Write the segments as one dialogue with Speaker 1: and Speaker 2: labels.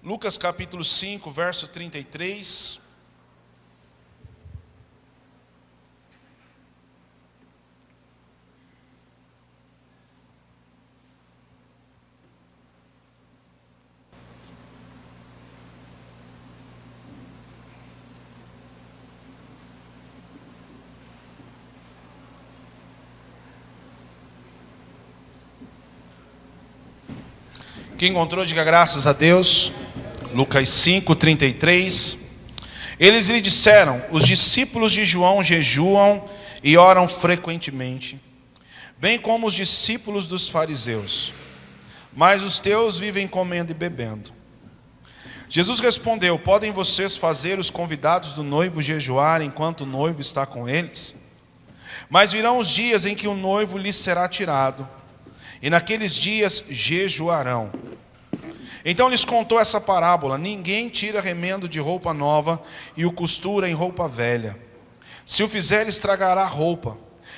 Speaker 1: Lucas capítulo 5, verso 33. Quem encontrou, diga graças a Deus. Lucas 5, 33. Eles lhe disseram: os discípulos de João jejuam e oram frequentemente, bem como os discípulos dos fariseus. Mas os teus vivem comendo e bebendo. Jesus respondeu: podem vocês fazer os convidados do noivo jejuar enquanto o noivo está com eles? Mas virão os dias em que o noivo lhes será tirado, e naqueles dias jejuarão. Então lhes contou essa parábola: ninguém tira remendo de roupa nova e o costura em roupa velha. Se o fizer, estragará a roupa.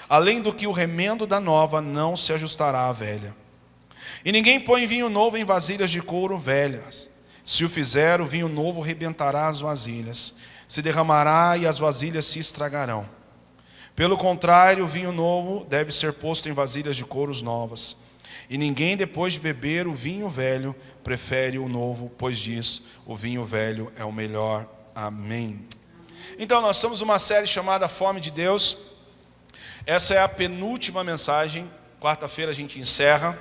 Speaker 1: Além do que, o remendo da nova não se ajustará à velha. E ninguém põe vinho novo em vasilhas de couro velhas. Se o fizer, o vinho novo rebentará as vasilhas, se derramará e as vasilhas se estragarão. Pelo contrário, o vinho novo deve ser posto em vasilhas de couros novas. E ninguém, depois de beber o vinho velho, prefere o novo, pois diz: o vinho velho é o melhor. Amém. Então, nós estamos numa série chamada Fome de Deus. Essa é a penúltima mensagem. Quarta-feira a gente encerra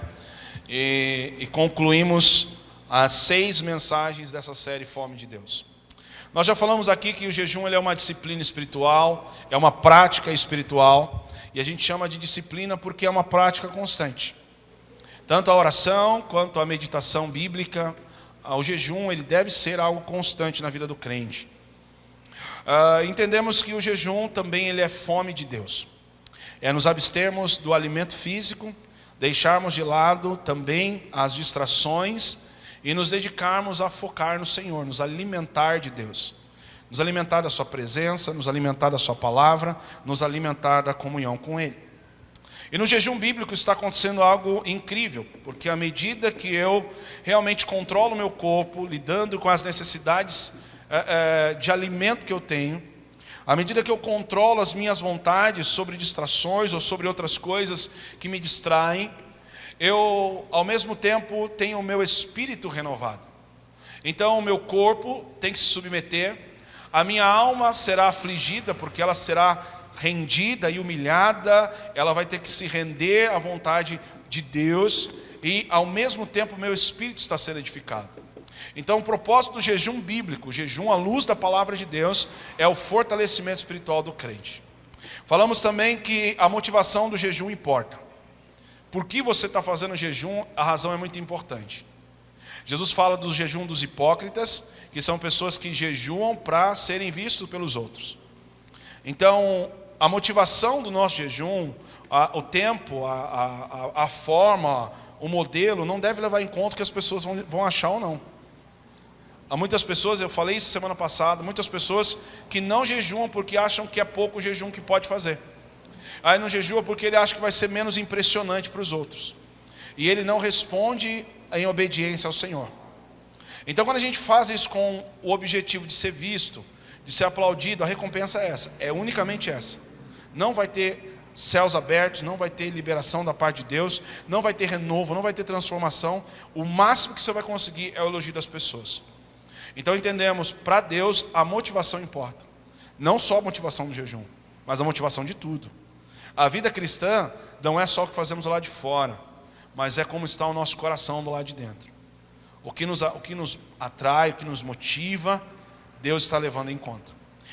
Speaker 1: e concluímos as 6 mensagens dessa série Fome de Deus. Nós já falamos aqui que o jejum ele é uma disciplina espiritual, é uma prática espiritual, e a gente chama de disciplina porque é uma prática constante. Tanto a oração quanto a meditação bíblica, o jejum ele deve ser algo constante na vida do crente. Entendemos que o jejum também ele é fome de Deus. É nos abstermos do alimento físico, deixarmos de lado também as distrações e nos dedicarmos a focar no Senhor, nos alimentar de Deus. Nos alimentar da sua presença, nos alimentar da sua palavra, nos alimentar da comunhão com Ele. E no jejum bíblico está acontecendo algo incrível, porque à medida que eu realmente controlo o meu corpo, lidando com as necessidades de alimento que eu tenho, à medida que eu controlo as minhas vontades sobre distrações ou sobre outras coisas que me distraem, eu ao mesmo tempo tenho o meu espírito renovado. Então o meu corpo tem que se submeter, a minha alma será afligida porque ela será rendida e humilhada, ela vai ter que se render à vontade de Deus, e ao mesmo tempo o meu espírito está sendo edificado. Então o propósito do jejum bíblico, o jejum à luz da palavra de Deus, é o fortalecimento espiritual do crente. Falamos também que a motivação do jejum importa. Por que você está fazendo jejum? A razão é muito importante. Jesus fala do jejum dos hipócritas, que são pessoas que jejuam para serem vistos pelos outros. Então a motivação do nosso jejum, o tempo, a forma, o modelo, não deve levar em conta o que as pessoas vão achar ou não. Há muitas pessoas, eu falei isso semana passada, muitas pessoas que não jejuam porque acham que é pouco o jejum que pode fazer. Aí não jejua porque ele acha que vai ser menos impressionante para os outros. E ele não responde em obediência ao Senhor. Então quando a gente faz isso com o objetivo de ser visto, de ser aplaudido, a recompensa é essa, é unicamente essa. Não vai ter céus abertos, não vai ter liberação da parte de Deus, não vai ter renovo, não vai ter transformação. O máximo que você vai conseguir é o elogio das pessoas. Então entendemos, para Deus a motivação importa. Não só a motivação do jejum, mas a motivação de tudo. A vida cristã não é só o que fazemos do lado de fora, mas é como está o nosso coração do lado de dentro. O que nos atrai, o que nos motiva, Deus está levando em conta.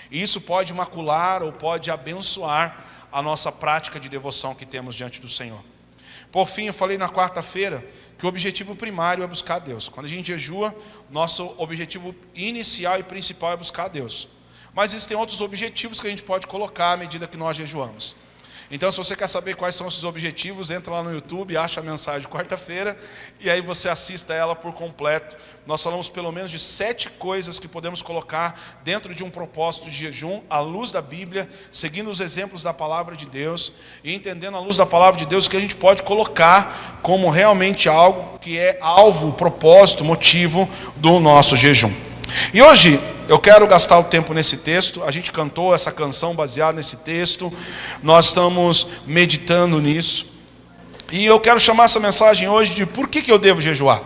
Speaker 1: E isso pode macular ou pode abençoar a nossa prática de devoção que temos diante do Senhor. Por fim, eu falei na quarta-feira que o objetivo primário é buscar a Deus. Quando a gente jejua, nosso objetivo inicial e principal é buscar a Deus. Mas existem outros objetivos que a gente pode colocar à medida que nós jejuamos. Então, se você quer saber quais são esses objetivos, entra lá no YouTube, acha a mensagem de quarta-feira e aí você assista ela por completo. Nós falamos pelo menos de 7 coisas que podemos colocar dentro de um propósito de jejum, à luz da Bíblia, seguindo os exemplos da palavra de Deus e entendendo à luz da palavra de Deus que a gente pode colocar como realmente algo que é alvo, propósito, motivo do nosso jejum. E hoje eu quero gastar o tempo nesse texto. A gente cantou essa canção baseada nesse texto, nós estamos meditando nisso, e eu quero chamar essa mensagem hoje de por que eu devo jejuar.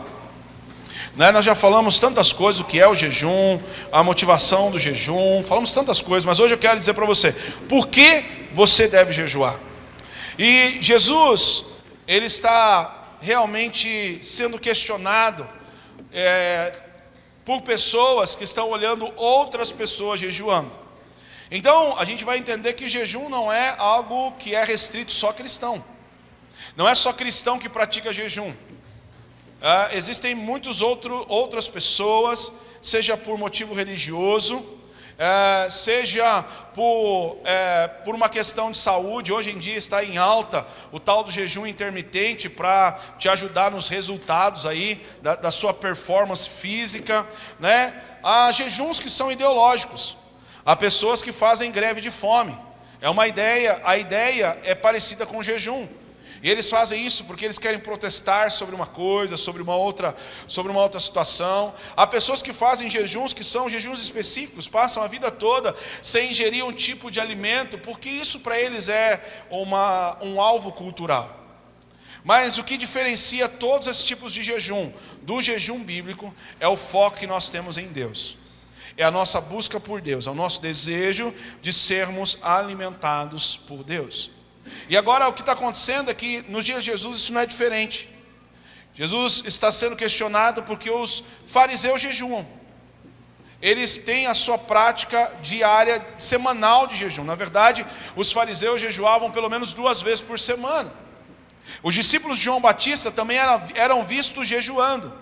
Speaker 1: Nós já falamos tantas coisas, o que é o jejum, a motivação do jejum, falamos tantas coisas, mas hoje eu quero dizer para você, por que você deve jejuar? E Jesus, ele está realmente sendo questionado por pessoas que estão olhando outras pessoas jejuando. Então, a gente vai entender que jejum não é algo que é restrito só a cristão. Não é só cristão que pratica jejum. Existem muitas outras pessoas, seja por motivo religioso, seja por uma questão de saúde. Hoje em dia está em alta o tal do jejum intermitente para te ajudar nos resultados aí da sua performance física, né? Há jejuns que são ideológicos, há pessoas que fazem greve de fome. A ideia é parecida com o jejum. E eles fazem isso porque eles querem protestar sobre uma coisa, sobre uma outra situação. Há pessoas que fazem jejuns que são jejuns específicos, passam a vida toda sem ingerir um tipo de alimento, porque isso para eles é um alvo cultural. Mas o que diferencia todos esses tipos de jejum do jejum bíblico é o foco que nós temos em Deus. É a nossa busca por Deus, é o nosso desejo de sermos alimentados por Deus. E agora o que está acontecendo é que nos dias de Jesus isso não é diferente. Jesus está sendo questionado porque os fariseus jejuam. Eles têm a sua prática diária, semanal de jejum. Na verdade, os fariseus jejuavam pelo menos 2 vezes por semana. Os discípulos de João Batista também eram vistos jejuando.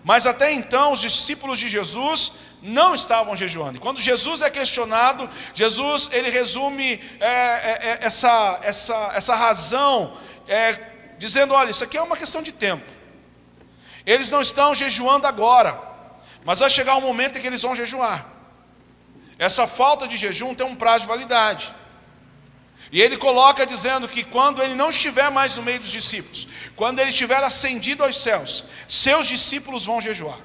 Speaker 1: Mas até então os discípulos de Jesus não estavam jejuando. E quando Jesus é questionado, Jesus ele resume essa razão, dizendo: olha, isso aqui é uma questão de tempo. Eles não estão jejuando agora, mas vai chegar um momento em que eles vão jejuar. Essa falta de jejum tem um prazo de validade. E ele coloca dizendo que quando ele não estiver mais no meio dos discípulos, quando ele estiver ascendido aos céus, seus discípulos vão jejuar.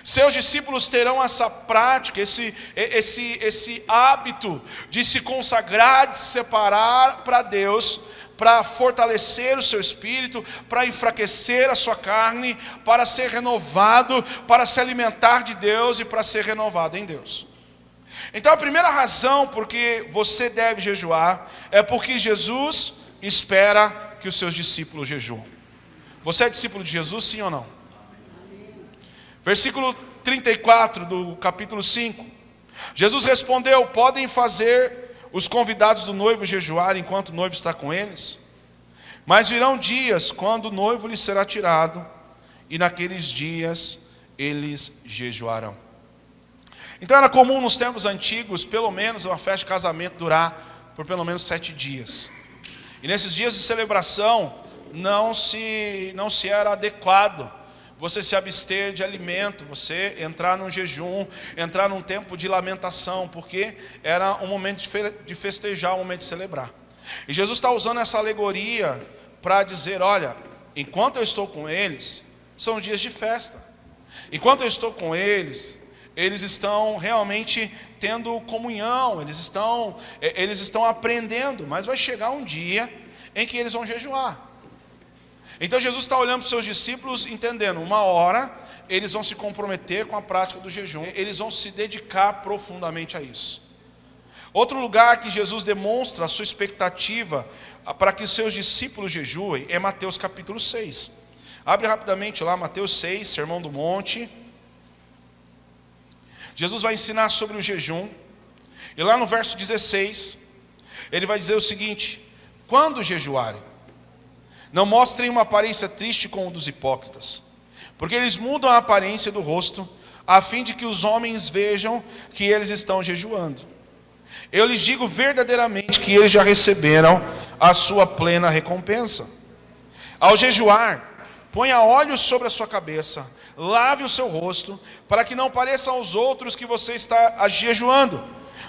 Speaker 1: Seus discípulos terão essa prática, esse hábito de se consagrar, de se separar para Deus, para fortalecer o seu espírito, para enfraquecer a sua carne, para ser renovado, para se alimentar de Deus e para ser renovado em Deus. Então a primeira razão por que você deve jejuar é porque Jesus espera que os seus discípulos jejuam. Você é discípulo de Jesus, sim ou não? Versículo 34 do capítulo 5. Jesus respondeu: podem fazer os convidados do noivo jejuar enquanto o noivo está com eles? Mas virão dias quando o noivo lhes será tirado, e naqueles dias eles jejuarão. Então era comum nos tempos antigos, pelo menos uma festa de casamento durar por pelo menos 7 dias. E nesses dias de celebração não se era adequado você se abster de alimento, você entrar num jejum, entrar num tempo de lamentação, porque era um momento de festejar, um momento de celebrar. E Jesus está usando essa alegoria para dizer: olha, enquanto eu estou com eles, são dias de festa. Enquanto eu estou com eles estão realmente tendo comunhão, eles estão aprendendo, mas vai chegar um dia em que eles vão jejuar. Então Jesus está olhando para os seus discípulos, entendendo, uma hora eles vão se comprometer com a prática do jejum, eles vão se dedicar profundamente a isso. Outro lugar que Jesus demonstra a sua expectativa para que os seus discípulos jejuem é Mateus capítulo 6. Abre rapidamente lá, Mateus 6, Sermão do Monte. Jesus vai ensinar sobre o jejum, e lá no verso 16, ele vai dizer o seguinte: quando jejuarem, não mostrem uma aparência triste como a dos hipócritas, porque eles mudam a aparência do rosto, a fim de que os homens vejam que eles estão jejuando. Eu lhes digo verdadeiramente que eles já receberam a sua plena recompensa. Ao jejuar, ponha óleo sobre a sua cabeça, lave o seu rosto, para que não pareça aos outros que você está jejuando,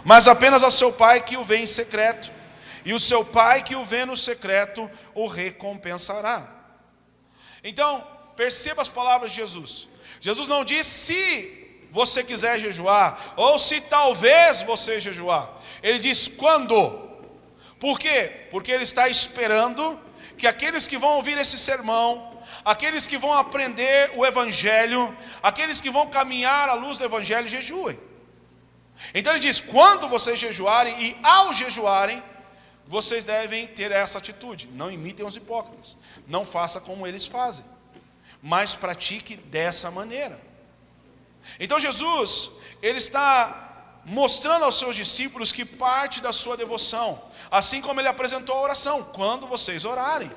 Speaker 1: mas apenas ao seu Pai que o vê em secreto. E o seu Pai que o vê no secreto o recompensará. Então, perceba as palavras de Jesus. Jesus não diz se você quiser jejuar, ou se talvez você jejuar. Ele diz quando. Por quê? Porque ele está esperando que aqueles que vão ouvir esse sermão, aqueles que vão aprender o Evangelho, aqueles que vão caminhar à luz do Evangelho, jejuem. Então ele diz, quando vocês jejuarem, e ao jejuarem, vocês devem ter essa atitude. Não imitem os hipócritas, não faça como eles fazem, mas pratique dessa maneira. Então Jesus, ele está mostrando aos seus discípulos que parte da sua devoção, assim como ele apresentou a oração, quando vocês orarem.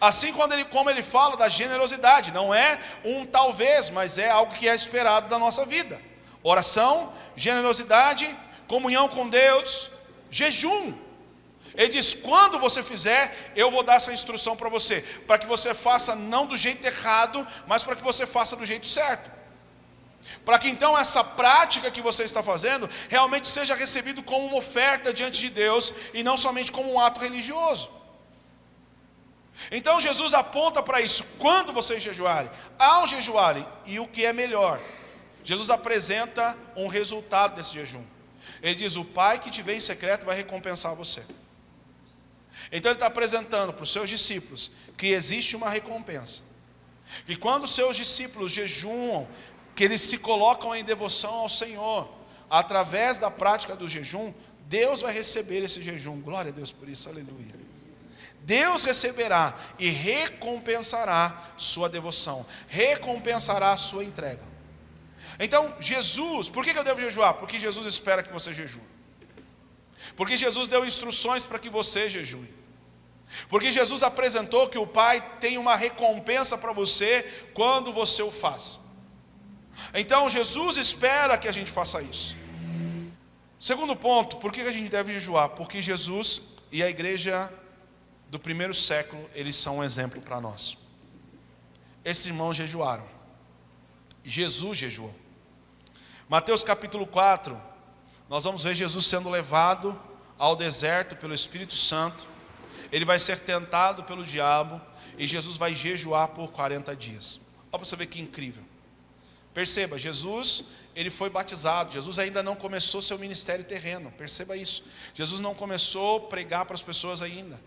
Speaker 1: Assim como ele fala da generosidade, não é um talvez, mas é algo que é esperado da nossa vida. Oração, generosidade, comunhão com Deus, jejum. Ele diz, quando você fizer, eu vou dar essa instrução para você, para que você faça não do jeito errado, mas para que você faça do jeito certo. Para que então essa prática que você está fazendo, realmente seja recebido como uma oferta diante de Deus, e não somente como um ato religioso. Então Jesus aponta para isso, quando vocês jejuarem, ao jejuarem, e o que é melhor, Jesus apresenta um resultado desse jejum. Ele diz, o Pai que te vê em secreto vai recompensar você. Então ele está apresentando para os seus discípulos que existe uma recompensa. E quando os seus discípulos jejuam, que eles se colocam em devoção ao Senhor, através da prática do jejum, Deus vai receber esse jejum. Glória a Deus por isso, aleluia. Deus receberá e recompensará sua devoção, recompensará a sua entrega. Então Jesus, por que eu devo jejuar? Porque Jesus espera que você jejue. Porque Jesus deu instruções para que você jejue. Porque Jesus apresentou que o Pai tem uma recompensa para você quando você o faz. Então Jesus espera que a gente faça isso. Segundo ponto, por que a gente deve jejuar? Porque Jesus e a igreja do primeiro século, eles são um exemplo para nós. Esses irmãos jejuaram. Jesus jejuou. Mateus capítulo 4, nós vamos ver Jesus sendo levado ao deserto pelo Espírito Santo. Ele vai ser tentado pelo diabo e Jesus vai jejuar por 40 dias. Olha para você ver que incrível. Perceba, Jesus, ele foi batizado. Jesus ainda não começou seu ministério terreno. Perceba isso. Jesus não começou a pregar para as pessoas ainda.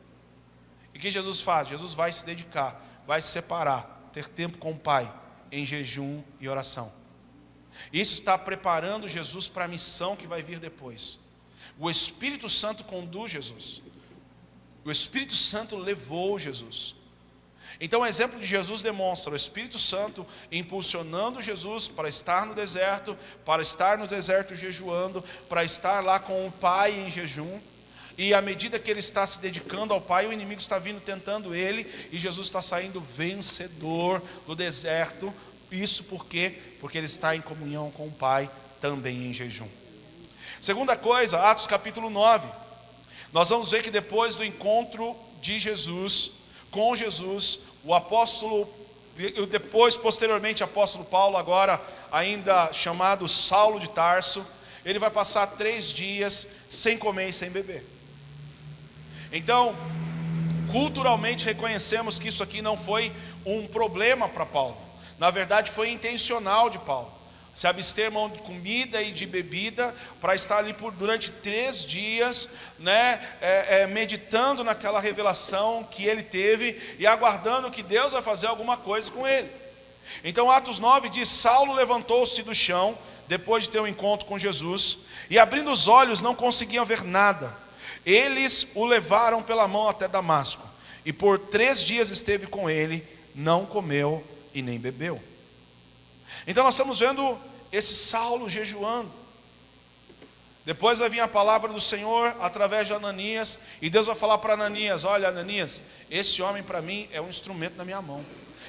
Speaker 1: E o que Jesus faz? Jesus vai se dedicar, vai se separar, ter tempo com o Pai, em jejum e oração. Isso está preparando Jesus para a missão que vai vir depois. O Espírito Santo conduz Jesus. O Espírito Santo levou Jesus. Então o exemplo de Jesus demonstra o Espírito Santo impulsionando Jesus para estar no deserto jejuando, para estar lá com o Pai em jejum. E à medida que ele está se dedicando ao Pai, o inimigo está vindo tentando ele, e Jesus está saindo vencedor do deserto. Isso por quê? Porque ele está em comunhão com o Pai, também em jejum. Segunda coisa, Atos capítulo 9. Nós vamos ver que depois do encontro de Jesus, com Jesus, o apóstolo, depois posteriormente apóstolo Paulo, agora ainda chamado Saulo de Tarso, ele vai passar 3 dias sem comer e sem beber. Então, culturalmente reconhecemos que isso aqui não foi um problema para Paulo. Na verdade foi intencional de Paulo. Se abster mão de comida e de bebida, para estar ali durante 3 dias, meditando naquela revelação que ele teve e aguardando que Deus vai fazer alguma coisa com ele. Então Atos 9 diz, Saulo levantou-se do chão, depois de ter um encontro com Jesus, e abrindo os olhos não conseguiam ver nada. Eles o levaram pela mão até Damasco, e por 3 dias esteve com ele, não comeu e nem bebeu. Então nós estamos vendo esse Saulo jejuando. Depois vai vir a palavra do Senhor através de Ananias, e Deus vai falar para Ananias, olha Ananias, esse homem para mim é um instrumento na minha mão.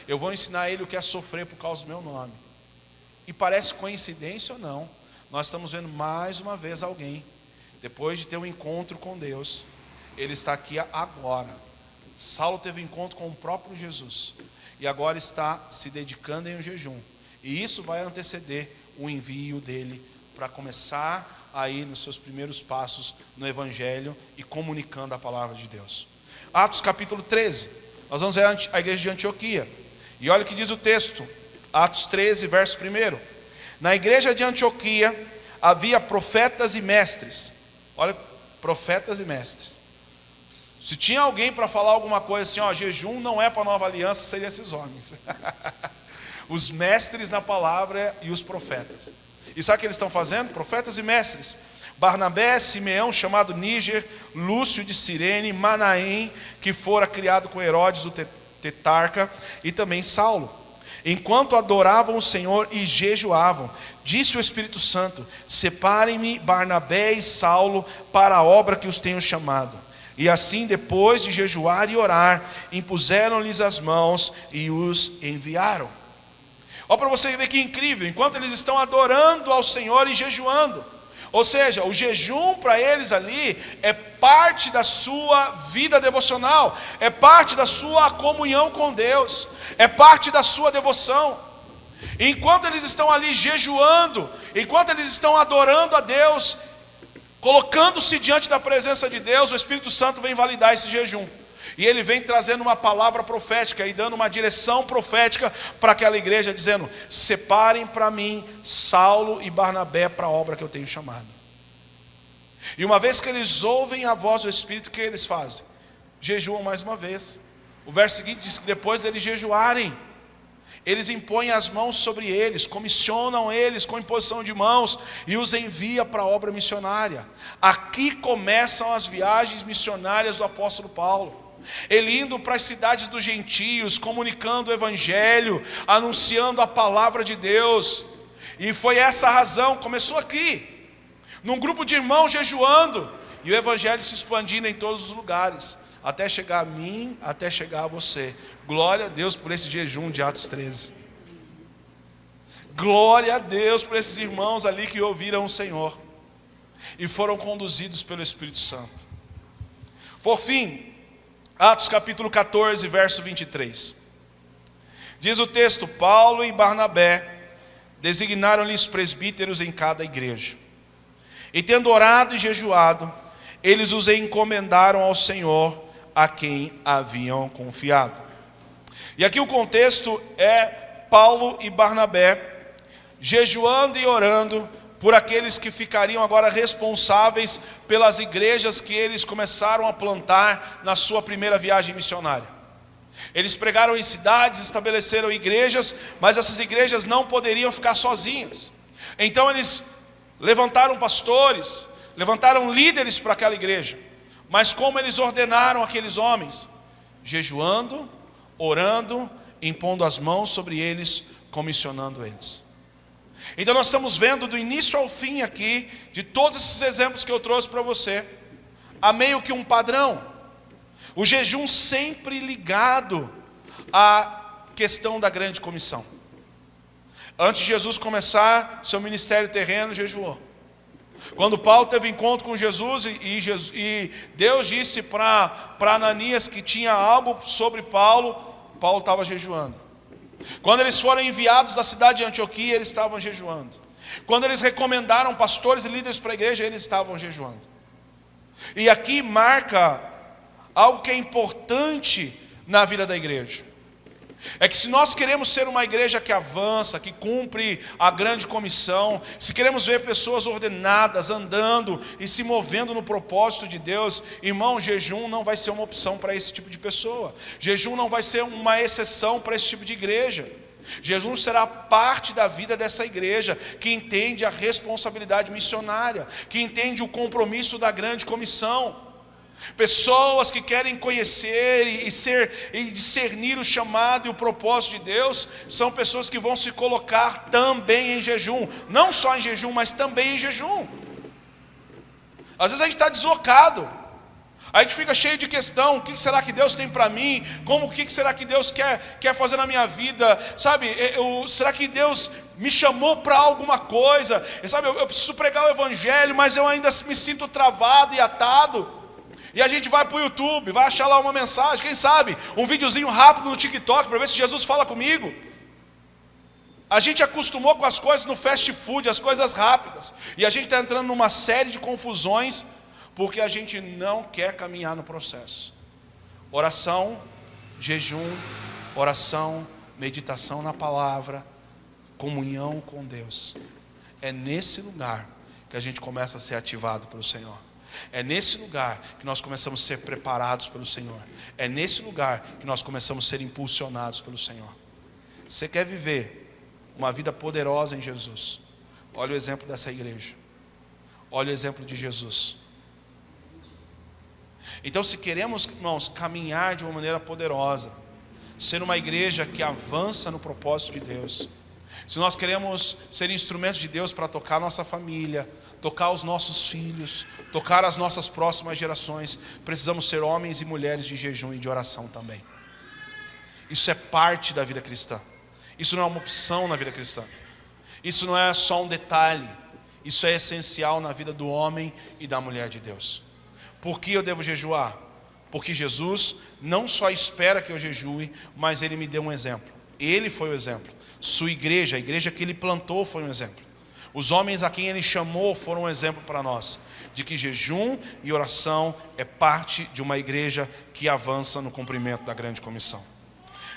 Speaker 1: Eu vou ensinar ele o que é sofrer por causa do meu nome. E parece coincidência ou não, nós estamos vendo mais uma vez alguém, depois de ter um encontro com Deus, ele está aqui agora. Saulo teve um encontro com o próprio Jesus, e agora está se dedicando em um jejum. E isso vai anteceder o envio dele para começar a ir nos seus primeiros passos no Evangelho e comunicando a palavra de Deus. Atos capítulo 13, nós vamos ver a igreja de Antioquia. E olha o que diz o texto, Atos 13, verso 1. Na igreja de Antioquia havia profetas e mestres. Olha, profetas e mestres. Se tinha alguém para falar alguma coisa assim, ó, jejum não é para a nova aliança, seriam esses homens. Os mestres na palavra e os profetas. E sabe o que eles estão fazendo? Profetas e mestres. Barnabé, Simeão, chamado Níger, Lúcio de Cirene, Manaém, que fora criado com Herodes, o tetrarca, e também Saulo. Enquanto adoravam o Senhor e jejuavam, disse o Espírito Santo: separem-me Barnabé e Saulo para a obra que os tenho chamado. E assim, depois de jejuar e orar, impuseram-lhes as mãos e os enviaram. Olha para você ver que incrível, enquanto eles estão adorando ao Senhor e jejuando. Ou seja, o jejum para eles ali é parte da sua vida devocional, é parte da sua comunhão com Deus, é parte da sua devoção. E enquanto eles estão ali jejuando, enquanto eles estão adorando a Deus, colocando-se diante da presença de Deus, o Espírito Santo vem validar esse jejum. E ele vem trazendo uma palavra profética e dando uma direção profética para aquela igreja, dizendo: separem para mim Saulo e Barnabé para a obra que eu tenho chamado. E uma vez que eles ouvem a voz do Espírito, o que eles fazem? Jejuam mais uma vez. O verso seguinte diz que depois deles jejuarem, eles impõem as mãos sobre eles, comissionam eles com imposição de mãos e os envia para a obra missionária. Aqui começam as viagens missionárias do apóstolo Paulo. Ele indo para as cidades dos gentios, comunicando o evangelho, anunciando a palavra de Deus. E foi essa a razão, começou aqui, num grupo de irmãos jejuando, e o evangelho se expandindo em todos os lugares, até chegar a mim, até chegar a você. Glória a Deus por esse jejum de Atos 13. Glória a Deus por esses irmãos ali que ouviram o Senhor e foram conduzidos pelo Espírito Santo. Por fim, Atos capítulo 14, verso 23. Diz o texto: Paulo e Barnabé designaram-lhes presbíteros em cada igreja. E tendo orado e jejuado, eles os encomendaram ao Senhor, a quem haviam confiado. E aqui o contexto é Paulo e Barnabé jejuando e orando por aqueles que ficariam agora responsáveis pelas igrejas que eles começaram a plantar na sua primeira viagem missionária. Eles pregaram em cidades, estabeleceram igrejas, mas essas igrejas não poderiam ficar sozinhas. Então eles levantaram pastores, levantaram líderes para aquela igreja. Mas como eles ordenaram aqueles homens? Jejuando, orando, impondo as mãos sobre eles, comissionando eles. Então nós estamos vendo do início ao fim aqui, de todos esses exemplos que eu trouxe para você, há meio que um padrão. O jejum sempre ligado à questão da grande comissão. Antes de Jesus começar seu ministério terreno, jejuou. Quando Paulo teve encontro com Jesus e Deus disse para Ananias que tinha algo sobre Paulo, Paulo estava jejuando. Quando eles foram enviados da cidade de Antioquia, eles estavam jejuando. Quando eles recomendaram pastores e líderes para a igreja, eles estavam jejuando. E aqui marca algo que é importante na vida da igreja. É que se nós queremos ser uma igreja que avança, que cumpre a grande comissão, se queremos ver pessoas ordenadas, andando e se movendo no propósito de Deus, irmão, jejum não vai ser uma opção para esse tipo de pessoa. Jejum não vai ser uma exceção para esse tipo de igreja. Jejum será parte da vida dessa igreja, que entende a responsabilidade missionária, que entende o compromisso da grande comissão. Pessoas que querem conhecer e discernir o chamado e o propósito de Deus, são pessoas que vão se colocar também em jejum. Não só em jejum, mas também em jejum. Às vezes a gente está deslocado, a gente fica cheio de questão: o que será que Deus tem para mim? O que será que Deus quer fazer na minha vida? Sabe, será que Deus me chamou para alguma coisa? Sabe, eu preciso pregar o evangelho, mas eu ainda me sinto travado e atado. E a gente vai para o YouTube, vai achar lá uma mensagem, quem sabe, um videozinho rápido no TikTok, para ver se Jesus fala comigo. A gente acostumou com as coisas no fast food, as coisas rápidas. E a gente está entrando numa série de confusões, porque a gente não quer caminhar no processo. Oração, jejum, oração, meditação na palavra, comunhão com Deus. É nesse lugar que a gente começa a ser ativado pelo Senhor. É nesse lugar que nós começamos a ser preparados pelo Senhor. É nesse lugar que nós começamos a ser impulsionados pelo Senhor. Você quer viver uma vida poderosa em Jesus? Olha o exemplo dessa igreja. Olha o exemplo de Jesus. Então, se queremos, irmãos, caminhar de uma maneira poderosa, ser uma igreja que avança no propósito de Deus, se nós queremos ser instrumentos de Deus para tocar a nossa família, tocar os nossos filhos, tocar as nossas próximas gerações, precisamos ser homens e mulheres de jejum e de oração também. Isso é parte da vida cristã. Isso não é uma opção na vida cristã. Isso não é só um detalhe. Isso é essencial na vida do homem e da mulher de Deus. Por que eu devo jejuar? Porque Jesus não só espera que eu jejue, mas Ele me deu um exemplo. Ele foi o exemplo. Sua igreja, a igreja que Ele plantou, foi um exemplo. Os homens a quem Ele chamou foram um exemplo para nós, de que jejum e oração é parte de uma igreja que avança no cumprimento da grande comissão.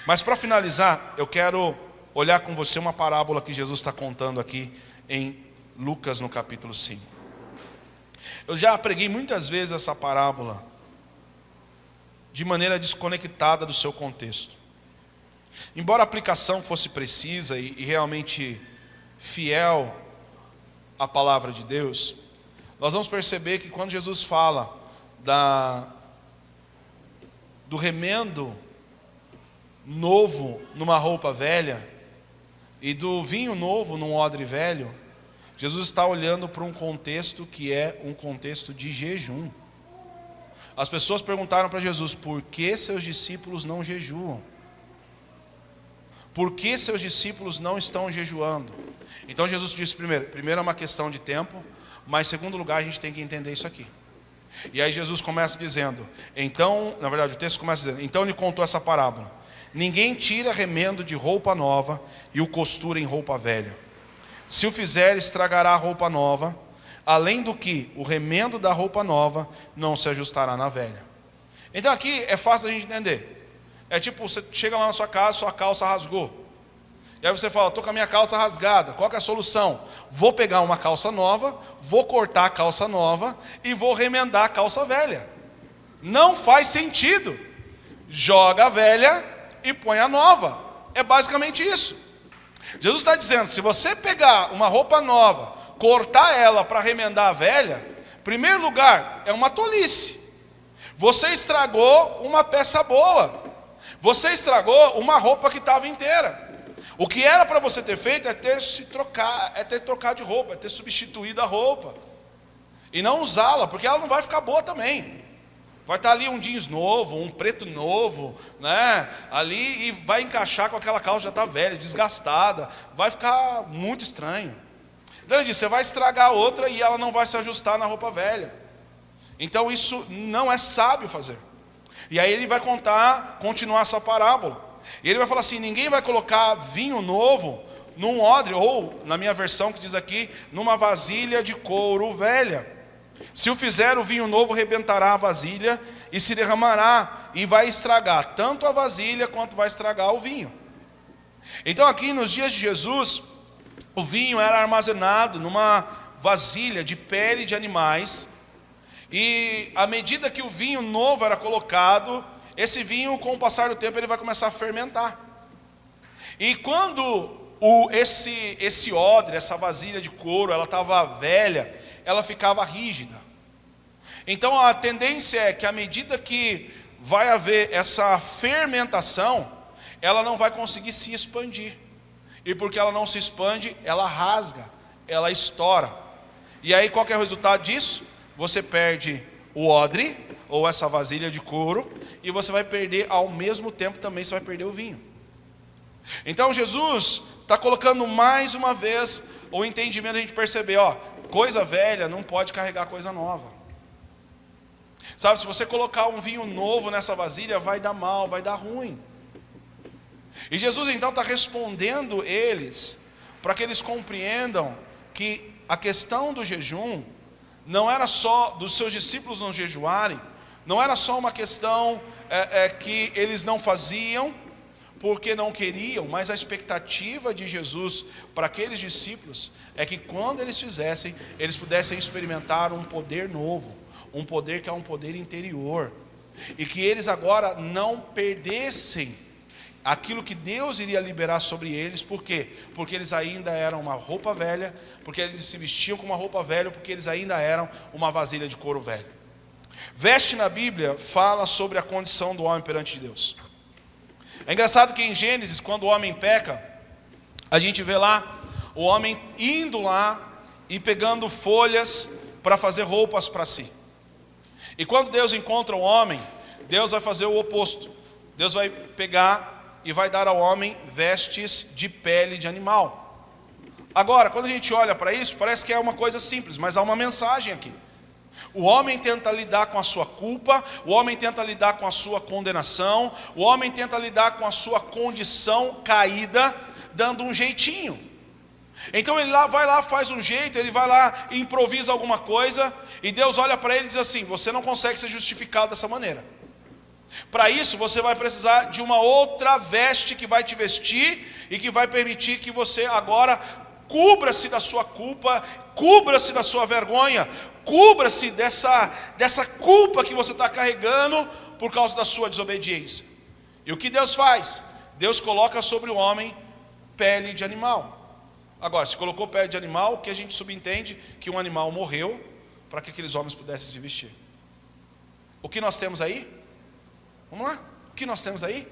Speaker 1: Mas para finalizar, eu quero olhar com você uma parábola que Jesus está contando aqui em Lucas no capítulo 5. Eu já preguei muitas vezes essa parábola de maneira desconectada do seu contexto. Embora a aplicação fosse precisa e realmente fiel à palavra de Deus, nós vamos perceber que quando Jesus fala do remendo novo numa roupa velha e do vinho novo num odre velho, Jesus está olhando para um contexto que é um contexto de jejum. As pessoas perguntaram para Jesus: por que seus discípulos não jejuam? Por que seus discípulos não estão jejuando? Então Jesus disse primeiro é uma questão de tempo, mas em segundo lugar a gente tem que entender isso aqui. E aí Jesus começa dizendo, então, na verdade o texto começa dizendo, então ele contou essa parábola: ninguém tira remendo de roupa nova e o costura em roupa velha. Se o fizer, estragará a roupa nova, além do que o remendo da roupa nova não se ajustará na velha. Então aqui é fácil a gente entender. É tipo, você chega lá na sua casa, sua calça rasgou. E aí você fala, estou com a minha calça rasgada, qual que é a solução? Vou pegar uma calça nova, vou cortar a calça nova e vou remendar a calça velha. Não faz sentido. Joga a velha e põe a nova. É basicamente isso. Jesus está dizendo, se você pegar uma roupa nova, cortar ela para remendar a velha, em primeiro lugar, é uma tolice. Você estragou uma peça boa. Você estragou uma roupa que estava inteira. O que era para você ter feito é ter trocado de roupa, é ter substituído a roupa. E não usá-la, porque ela não vai ficar boa também. Vai estar ali um jeans novo, um preto novo, né? Ali, e vai encaixar com aquela calça que já está velha, desgastada. Vai ficar muito estranho. Então ele diz, você vai estragar a outra e ela não vai se ajustar na roupa velha. Então isso não é sábio fazer. E aí ele vai continuar essa parábola. E ele vai falar assim, ninguém vai colocar vinho novo num odre, ou na minha versão que diz aqui, numa vasilha de couro velha. Se o fizer, o vinho novo rebentará a vasilha e se derramará e vai estragar tanto a vasilha quanto vai estragar o vinho. Então aqui nos dias de Jesus, o vinho era armazenado numa vasilha de pele de animais, e à medida que o vinho novo era colocado, esse vinho, com o passar do tempo, ele vai começar a fermentar. E quando esse odre, essa vasilha de couro, ela estava velha, ela ficava rígida. Então a tendência é que à medida que vai haver essa fermentação, ela não vai conseguir se expandir. E porque ela não se expande, ela rasga, ela estoura. E aí qual que é o resultado disso? Você perde o odre, ou essa vasilha de couro, e você vai perder, ao mesmo tempo também você vai perder o vinho. Então Jesus está colocando mais uma vez o entendimento, a gente perceber, coisa velha não pode carregar coisa nova. Sabe, se você colocar um vinho novo nessa vasilha, vai dar mal, vai dar ruim. E Jesus então está respondendo eles, para que eles compreendam que a questão do jejum não era só dos seus discípulos não jejuarem, não era só uma questão que eles não faziam porque não queriam, mas a expectativa de Jesus para aqueles discípulos é que quando eles fizessem, eles pudessem experimentar um poder novo, um poder que é um poder interior, e que eles agora não perdessem aquilo que Deus iria liberar sobre eles. Por quê? Porque eles ainda eram uma roupa velha, porque eles se vestiam com uma roupa velha, porque eles ainda eram uma vasilha de couro velho. Veste na Bíblia fala sobre a condição do homem perante Deus. É engraçado que em Gênesis, quando o homem peca, a gente vê lá o homem indo lá e pegando folhas para fazer roupas para si. E quando Deus encontra o homem, Deus vai fazer o oposto. Deus vai pegar e vai dar ao homem vestes de pele de animal. Agora, quando a gente olha para isso, parece que é uma coisa simples, mas há uma mensagem aqui. O homem tenta lidar com a sua culpa, o homem tenta lidar com a sua condenação, o homem tenta lidar com a sua condição caída, dando um jeitinho. Então ele vai lá, faz um jeito, ele vai lá e improvisa alguma coisa, e Deus olha para ele e diz assim: você não consegue ser justificado dessa maneira. Para isso você vai precisar de uma outra veste que vai te vestir e que vai permitir que você agora cubra-se da sua culpa, cubra-se da sua vergonha, cubra-se dessa culpa que você está carregando por causa da sua desobediência. E o que Deus faz? Deus coloca sobre o homem pele de animal. Agora, se colocou pele de animal, o que a gente subentende? Que um animal morreu para que aqueles homens pudessem se vestir. O que nós temos aí? Vamos lá, o que nós temos aí?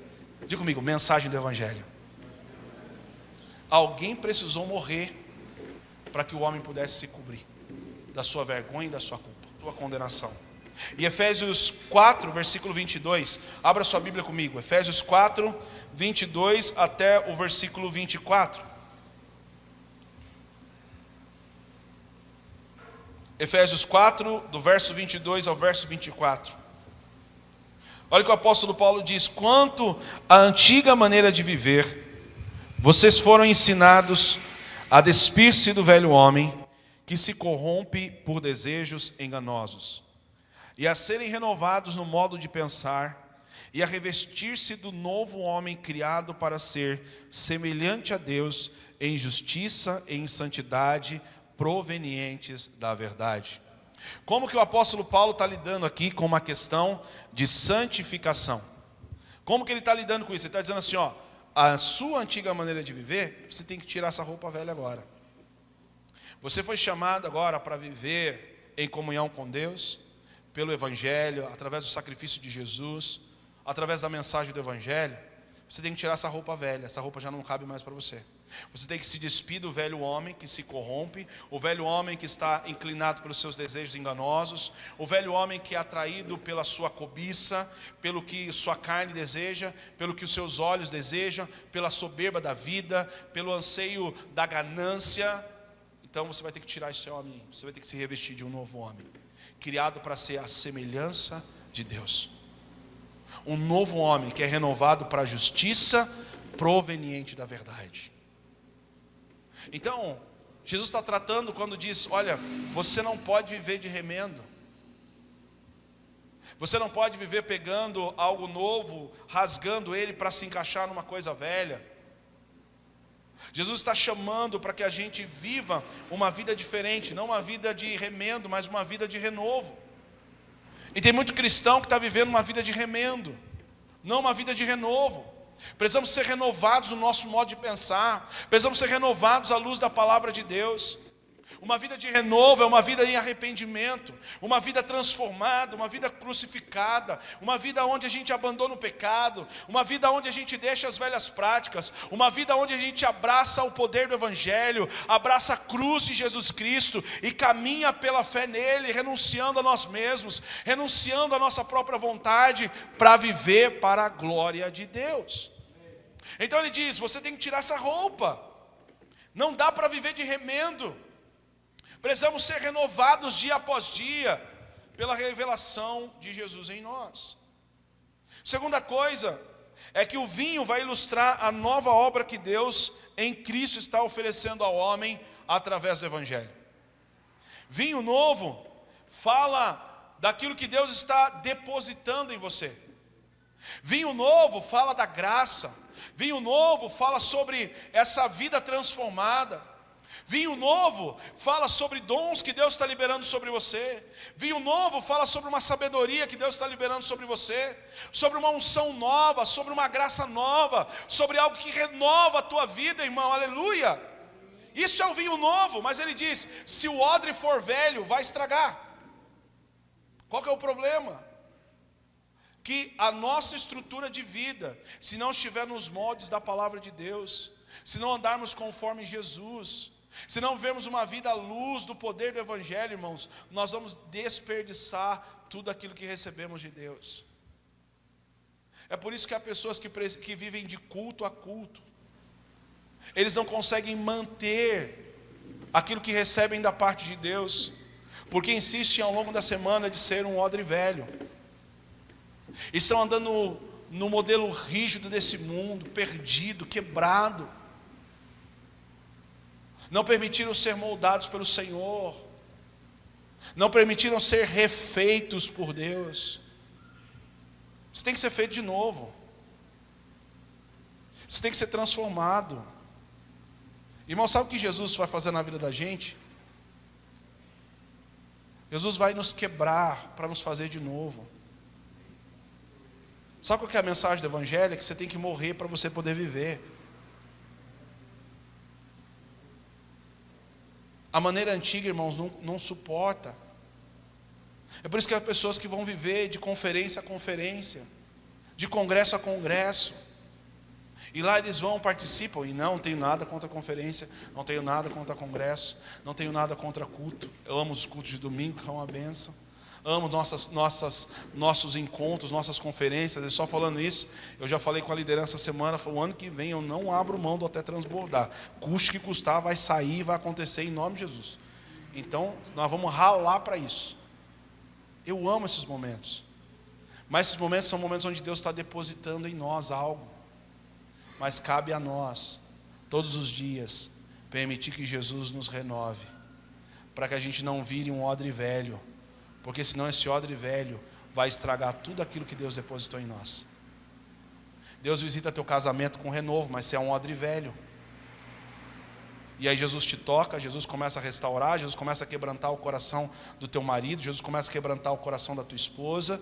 Speaker 1: Diga comigo, mensagem do Evangelho. Alguém precisou morrer para que o homem pudesse se cobrir da sua vergonha e da sua culpa, da sua condenação. E Efésios 4, versículo 22, abra sua Bíblia comigo, Efésios 4, 22 até o versículo 24. Efésios 4, do verso 22 ao verso 24. Olha o que o apóstolo Paulo diz: quanto à antiga maneira de viver, vocês foram ensinados a despir-se do velho homem, que se corrompe por desejos enganosos, e a serem renovados no modo de pensar, e a revestir-se do novo homem criado para ser semelhante a Deus em justiça e em santidade, provenientes da verdade. Como que o apóstolo Paulo está lidando aqui com uma questão de santificação? Como que ele está lidando com isso? Ele está dizendo assim, ó: a sua antiga maneira de viver, você tem que tirar essa roupa velha agora. Você foi chamado agora para viver em comunhão com Deus, pelo Evangelho, através do sacrifício de Jesus, através da mensagem do Evangelho. Você tem que tirar essa roupa velha, essa roupa já não cabe mais para você. Você tem que se despir do velho homem que se corrompe, o velho homem que está inclinado pelos seus desejos enganosos, o velho homem que é atraído pela sua cobiça, pelo que sua carne deseja, pelo que os seus olhos desejam, pela soberba da vida, pelo anseio da ganância. Então você vai ter que tirar esse homem, você vai ter que se revestir de um novo homem, criado para ser a semelhança de Deus. Um novo homem que é renovado para a justiça proveniente da verdade. Então, Jesus está tratando quando diz: olha, você não pode viver de remendo. Você não pode viver pegando algo novo, rasgando ele para se encaixar numa coisa velha. Jesus está chamando para que a gente viva uma vida diferente, não uma vida de remendo, mas uma vida de renovo. E tem muito cristão que está vivendo uma vida de remendo, não uma vida de renovo. Precisamos ser renovados no nosso modo de pensar, precisamos ser renovados à luz da palavra de Deus. Uma vida de renovo é uma vida em arrependimento, uma vida transformada, uma vida crucificada, uma vida onde a gente abandona o pecado, uma vida onde a gente deixa as velhas práticas, uma vida onde a gente abraça o poder do Evangelho, abraça a cruz de Jesus Cristo e caminha pela fé nele, renunciando a nós mesmos, renunciando a nossa própria vontade para viver para a glória de Deus. Então ele diz: você tem que tirar essa roupa, não dá para viver de remendo. Precisamos ser renovados dia após dia, pela revelação de Jesus em nós. Segunda coisa, é que o vinho vai ilustrar a nova obra que Deus em Cristo está oferecendo ao homem através do Evangelho. Vinho novo fala daquilo que Deus está depositando em você. Vinho novo fala da graça. Vinho novo fala sobre essa vida transformada. Vinho novo fala sobre dons que Deus está liberando sobre você. Vinho novo fala sobre uma sabedoria que Deus está liberando sobre você, sobre uma unção nova, sobre uma graça nova, sobre algo que renova a tua vida, irmão, aleluia. Isso é o vinho novo, mas ele diz, se o odre for velho, vai estragar. Qual que é o problema? Que a nossa estrutura de vida, se não estiver nos moldes da palavra de Deus, se não andarmos conforme Jesus, se não vivermos uma vida à luz do poder do Evangelho, irmãos, nós vamos desperdiçar tudo aquilo que recebemos de Deus. É por isso que há pessoas que vivem de culto a culto. Eles não conseguem manter aquilo que recebem da parte de Deus, porque insistem ao longo da semana de ser um odre velho. E estão andando no modelo rígido desse mundo, perdido, quebrado. Não permitiram ser moldados pelo Senhor. Não permitiram ser refeitos por Deus. Isso tem que ser feito de novo. Isso tem que ser transformado. Irmão, sabe o que Jesus vai fazer na vida da gente? Jesus vai nos quebrar para nos fazer de novo. Sabe qual que é a mensagem do Evangelho? É que você tem que morrer para você poder viver. A maneira antiga, irmãos, não suporta. É por isso que há pessoas que vão viver de conferência a conferência, de congresso a congresso. E lá eles vão, participam, e não tenho nada contra a conferência, não tenho nada contra congresso, não tenho nada contra culto. Eu amo os cultos de domingo, que é uma bênção. Amo nossos encontros, nossas conferências. E só falando isso, eu já falei com a liderança essa semana, o ano que vem eu não abro mão do até transbordar. Custe que custar, vai sair, vai acontecer em nome de Jesus. Então, nós vamos ralar para isso. Eu amo esses momentos. Mas esses momentos são momentos onde Deus está depositando em nós algo. Mas cabe a nós, todos os dias, permitir que Jesus nos renove, para que a gente não vire um odre velho, porque senão esse odre velho vai estragar tudo aquilo que Deus depositou em nós. Deus visita teu casamento com renovo, mas você é um odre velho. E aí Jesus te toca, Jesus começa a restaurar, Jesus começa a quebrantar o coração do teu marido, Jesus começa a quebrantar o coração da tua esposa,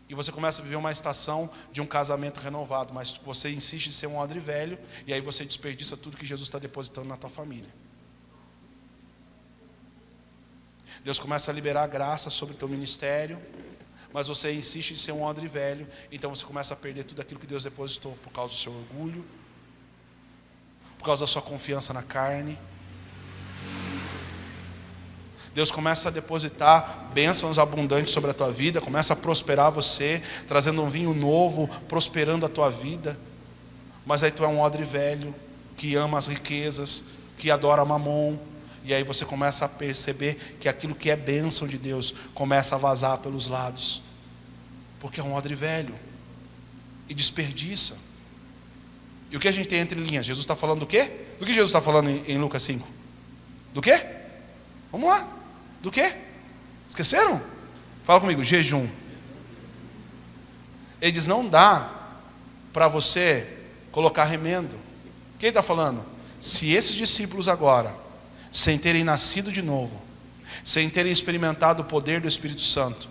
Speaker 1: e você começa a viver uma estação de um casamento renovado, mas você insiste em ser um odre velho, e aí você desperdiça tudo que Jesus está depositando na tua família. Deus começa a liberar graça sobre o teu ministério, mas você insiste em ser um odre velho, então você começa a perder tudo aquilo que Deus depositou por causa do seu orgulho, por causa da sua confiança na carne. Deus começa a depositar bênçãos abundantes sobre a tua vida, começa a prosperar você, trazendo um vinho novo, prosperando a tua vida, mas aí tu é um odre velho, que ama as riquezas, que adora mamon, e aí você começa a perceber que aquilo que é bênção de Deus começa a vazar pelos lados, porque é um odre velho e desperdiça. E o que a gente tem entre linhas? Jesus está falando do quê? Do que Jesus está falando em Lucas 5? Do quê? Vamos lá. Do quê? Esqueceram? Fala comigo, jejum. Ele diz, não dá para você colocar remendo. Quem está falando? Se esses discípulos agora, sem terem nascido de novo, sem terem experimentado o poder do Espírito Santo,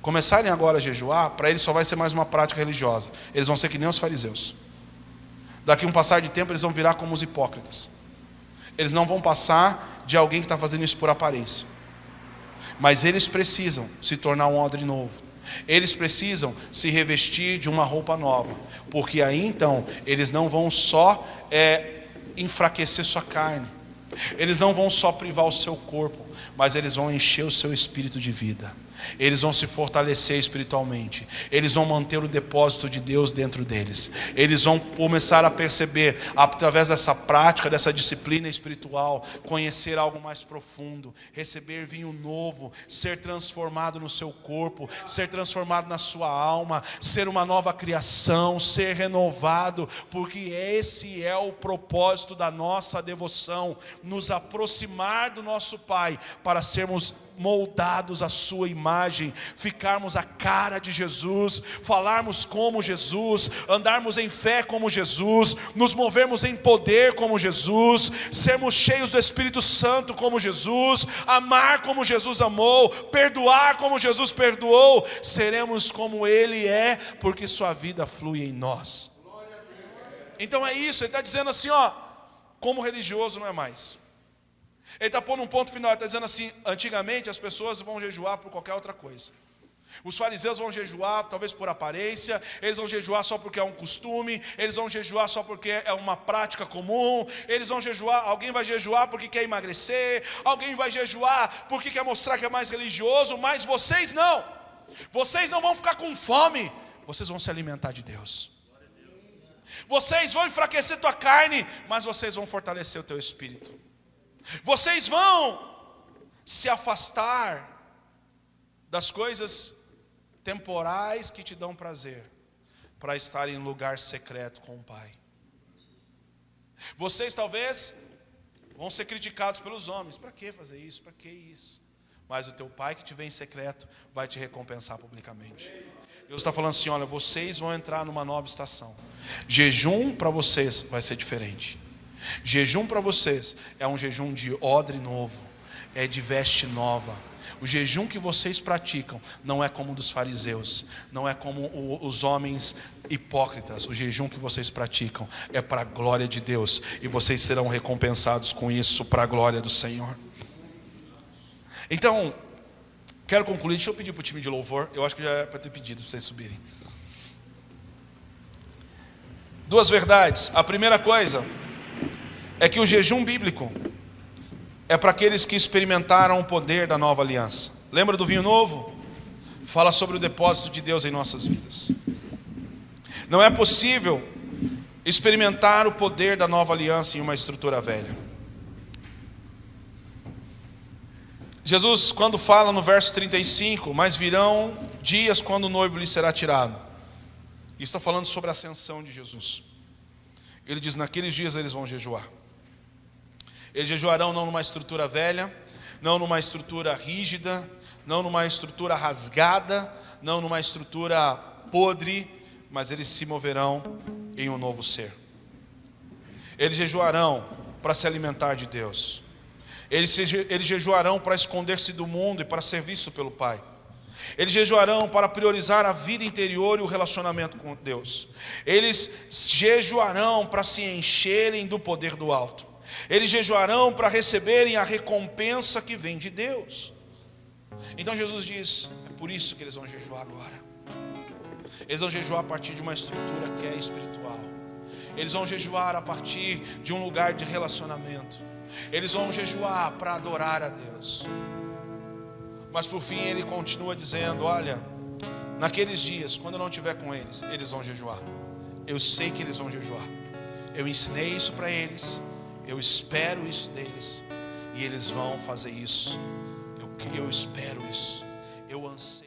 Speaker 1: começarem agora a jejuar, para eles só vai ser mais uma prática religiosa. Eles vão ser que nem os fariseus. Daqui um passar de tempo eles vão virar como os hipócritas. Eles não vão passar de alguém que está fazendo isso por aparência. Mas eles precisam se tornar um odre novo. Eles precisam se revestir de uma roupa nova. Porque aí então eles não vão só enfraquecer sua carne. Eles não vão só privar o seu corpo, mas eles vão encher o seu espírito de vida. Eles vão se fortalecer espiritualmente. Eles vão manter o depósito de Deus dentro deles. Eles vão começar a perceber, através dessa prática, dessa disciplina espiritual, conhecer algo mais profundo, receber vinho novo, ser transformado no seu corpo, ser transformado na sua alma, ser uma nova criação, ser renovado, porque esse é o propósito da nossa devoção, nos aproximar do nosso Pai, para sermos moldados à sua imagem, ficarmos a cara de Jesus, falarmos como Jesus, andarmos em fé como Jesus, nos movermos em poder como Jesus, sermos cheios do Espírito Santo como Jesus, amar como Jesus amou, perdoar como Jesus perdoou, seremos como Ele é, porque sua vida flui em nós. Então é isso, ele está dizendo assim, como religioso não é mais. Ele está pondo um ponto final, ele está dizendo assim, antigamente as pessoas vão jejuar por qualquer outra coisa. Os fariseus vão jejuar talvez por aparência, eles vão jejuar só porque é um costume, eles vão jejuar só porque é uma prática comum, eles vão jejuar, alguém vai jejuar porque quer emagrecer, alguém vai jejuar porque quer mostrar que é mais religioso, mas vocês não vão ficar com fome, vocês vão se alimentar de Deus. Vocês vão enfraquecer tua carne, mas vocês vão fortalecer o teu espírito. Vocês vão se afastar das coisas temporais que te dão prazer, para estar em lugar secreto com o Pai. Vocês talvez vão ser criticados pelos homens. Para que fazer isso? Para que isso? Mas o teu Pai que te vê em secreto vai te recompensar publicamente. Deus está falando assim, olha, vocês vão entrar numa nova estação. Jejum para vocês vai ser diferente. Jejum para vocês é um jejum de odre novo, é de veste nova. O jejum que vocês praticam não é como o dos fariseus, não é como os homens hipócritas. O jejum que vocês praticam é para a glória de Deus, e vocês serão recompensados com isso para a glória do Senhor. Então, quero concluir, deixa eu pedir para o time de louvor, eu acho que já é para ter pedido para vocês subirem. Duas verdades. A primeira coisa é que o jejum bíblico é para aqueles que experimentaram o poder da nova aliança. Lembra do vinho novo? Fala sobre o depósito de Deus em nossas vidas. Não é possível experimentar o poder da nova aliança em uma estrutura velha. Jesus, quando fala no verso 35, mas virão dias quando o noivo lhe será tirado. Isso está falando sobre a ascensão de Jesus. Ele diz, naqueles dias eles vão jejuar. Eles jejuarão não numa estrutura velha, não numa estrutura rígida, não numa estrutura rasgada, não numa estrutura podre, mas eles se moverão em um novo ser. Eles jejuarão para se alimentar de Deus. Eles jejuarão para esconder-se do mundo e para ser visto pelo Pai. Eles jejuarão para priorizar a vida interior e o relacionamento com Deus. Eles jejuarão para se encherem do poder do alto. Eles jejuarão para receberem a recompensa que vem de Deus. Então Jesus diz, é por isso que eles vão jejuar agora. Eles vão jejuar a partir de uma estrutura que é espiritual. Eles vão jejuar a partir de um lugar de relacionamento. Eles vão jejuar para adorar a Deus. Mas por fim ele continua dizendo, olha, naqueles dias, quando eu não estiver com eles, eles vão jejuar. Eu sei que eles vão jejuar. Eu ensinei isso para eles. Eu espero isso deles. E eles vão fazer isso. Eu espero isso. Eu anseio.